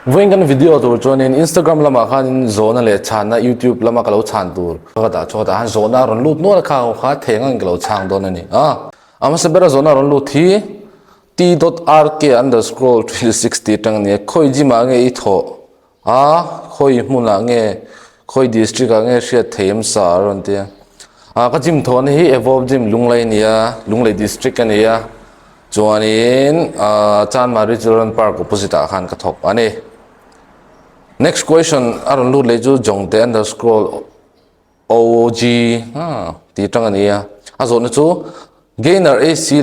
Với cái video tour cho nên Instagram lama khan zona le chhanna YouTube lama kalau chan tour kada cho ta han zona ron lut no kha kha thengang kalau chang don ani ama se bera zona ron lut thi t.rk_360 tang ne khoi ji ma nge i tho khoi muna nge khoi district nge sia them sa ron te ka jim thon hi evolve jim lunglai nia lunglai district ania chuanin Chanmari Children Park opposite khan ka thop ani. Next question, aron lu leju jongte underscore OG ti tang ania azon chu gainer AC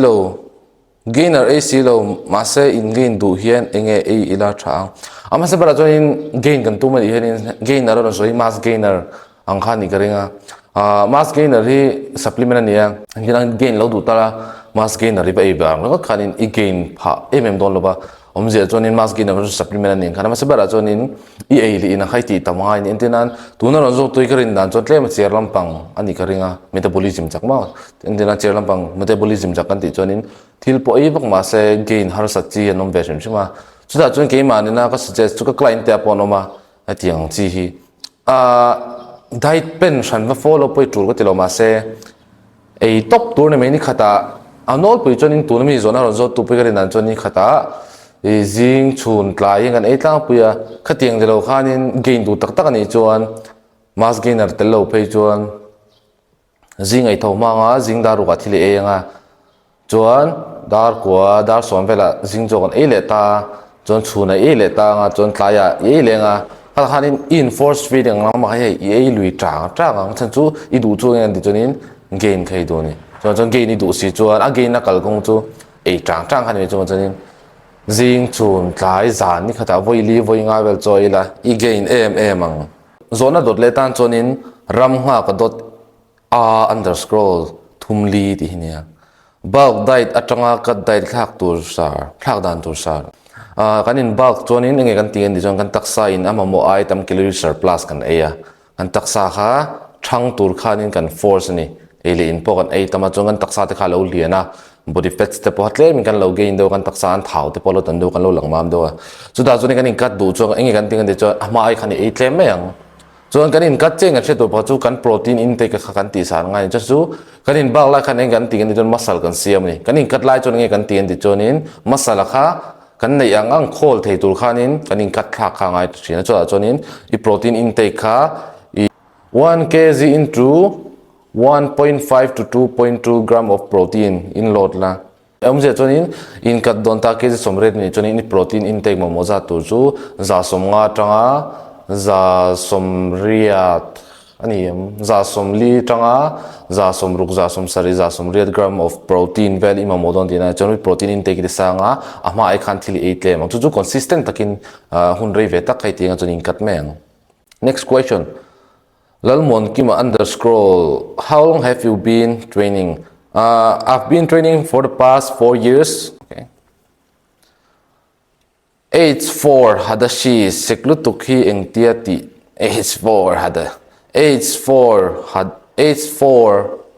low mase in gain du hian enge e ila thang ama se bara join gain kan tu ma hian gainer ron so mass gainer ang khani karinga mass gainer hi supplement ania ngilang gain lo du tara mass gainer ri ba e bang lo khanin I gain pha don lo ba omje chonin mass gainer supplement ania khana ma se bara chonin I e li ina khaiti tamai ni intenan tuna ron zo toi karin dan chon tlem cher lampang ani karinga metabolism chakma intenan cher lampang metabolism chakan ti chonin thil po e bak ma se gain har sachi anom version chuma chuda chon ke ma ni na ka suggest chu ka client te aponoma atiang chi hi diet pen shan va follow poi tur ko tilo ma se e top tournament ni khata anol poi chonin tournament zona ron zo tu poi karin dan choni khata e jing chun tlai ngan e tlang puya khatiang de lo khanin gain du tak tak ani chuan mass gainer tel lo phei chuan jing ai tho ma nga jing daru ka thile e nga chuan dar kwa dar som vela jing jogon e le ta chuan chuna e le ta nga chuan tlaya e le nga khanin enforce feeding ma hai e lui tra ang chan chu I du chu ngan di chunin gain khai do ni chuan gain ni du si chuan a gain na kal kong chu e trang khanin chuan jing chun tlai zan ni khata voi li voi nga vel choi la I gain ang zona dot le tan chonin ram nga ka dot underscore thumli ti hinia bulk diet atanga ka diet khak tur sar khak dan tur sar kanin bulk chonin nge kan tien di chon kan taksa in amamo item calorie surplus kan eya kan taksa kha thang tur khanin kan force ni ele in po kan ei tama chon kan taksa te kha lo liana body fats te po hatle min kan lo gain do kan taksa an thau te polo tan do kan lo langmam do chu da chon kan in kat du chon nge kan ting de chon ama ai khan ei tlem yang chuan kan in kat cheng a chetu pa chu kan protein intake kha kan ti san ngai chu kan in bak la khan en kan ting ni chon muscle kan siam ni kan in kat lai chon nge kan tien di chonin masala kha kan nei ang khol thei tur khanin kan in kat kha kha ngai thina chu chonin I protein intake kha 1 kg into 1.5 to 2.2 gram of protein in lot la amje chonin in kat don ta kg somret ni chonin I protein intake mo moza tu chu za som nga tanga za som riat ani za som li tanga za som ruk za som sari za som riat gram of protein vel ima modon dina chon protein intake de sanga ama ai khan thili 8 lem chu consistent takin hun rei ve tak khai tinga chon in kat meng. Next question, lalmon kima underscore how long have you been training? I've been training for the past 4 years. Okay. H4 hadashi seklutukhi engtiati H4 hada H4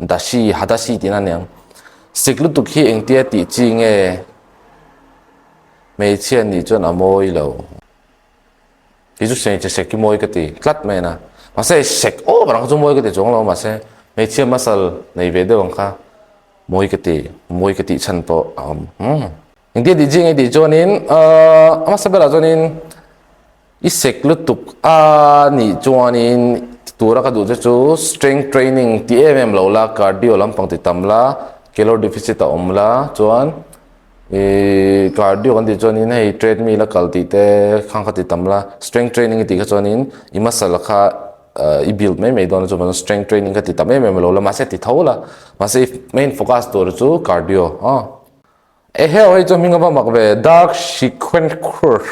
dashi hadashi tinanyang seklutukhi engtiati chinge mei chen ni chon amoi lo ti chu sen che sek moi ka ti tlat me na ma se sek o barang chu moi ka ti chong lo ma se mei chen masal nei ve de wang kha moi ka ti chan po Hindi di jing di jonin ama sabela jonin isek lutuk ni jonin tura ka du chu strength training TMM lo la cardio lampang ti tamla calorie deficit ta omla chuan cardio kan di jonin hei treadmill la kalti te khang khati tamla strength training ti ka jonin I muscle kha I build me don chu strength training ka ti tam lo la ma se ti thola ma se main focus tur chu cardio dark sequence course.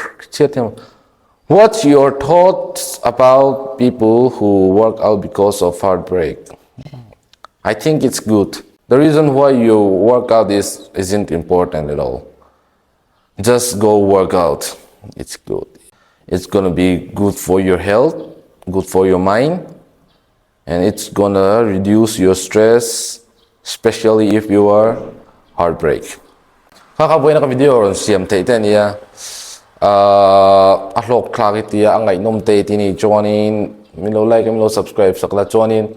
What's your thoughts about people who work out because of heartbreak? I think it's good. The reason why you work out isn't important at all. Just go work out. It's good. It's gonna be good for your health, good for your mind, and it's gonna reduce your stress, especially if you are heartbreak. Kakabuhay na ka video ron siyam tayo niya a hlok thla ki tia angai nom te ti ni chuanin milo like milo subscribe sakla chuanin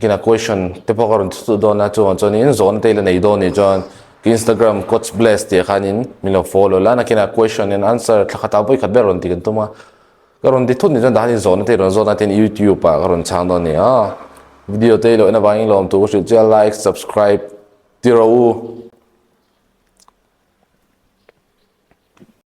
kina question te pakaron tu do na chuanin zone te la nei do ni chuan Instagram coach bless te khanin milo follow la na kina question and answer thakata boi khat beron ti kan tuma karon di thun ni jan dani zone te ron zone ten YouTube pa karon chang do ni video te lo na bangin lom tu like subscribe tiro